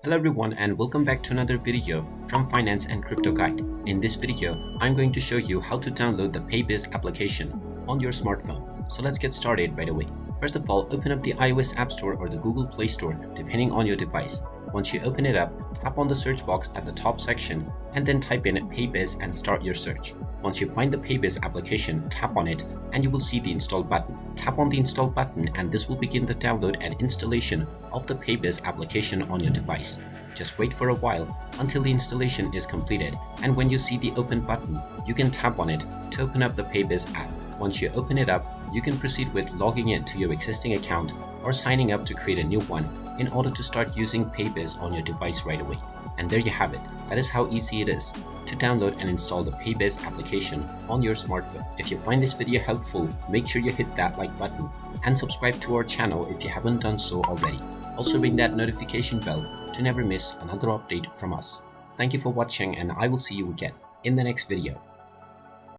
Hello everyone and welcome back to another video from Finance and Crypto Guide. In this video, I'm going to show you how to download the Paybis application on your smartphone. So let's get started right away. First of all, open up the iOS App Store or the Google Play Store depending on your device. Once you open it up, tap on the search box at the top section and then type in Paybis and start your search. Once you find the Paybis application, tap on it and you will see the install button. Tap on the install button and this will begin the download and installation of the Paybis application on your device. Just wait for a while until the installation is completed, and when you see the open button, you can tap on it to open up the Paybis app. Once you open it up, you can proceed with logging in to your existing account or signing up to create a new one in order to start using Paybis on your device right away. And there you have it. That is how easy it is to download and install the Paybis application on your smartphone. If you find this video helpful, make sure you hit that like button and subscribe to our channel if you haven't done so already. Also ring that notification bell to never miss another update from us. Thank you for watching and I will see you again in the next video.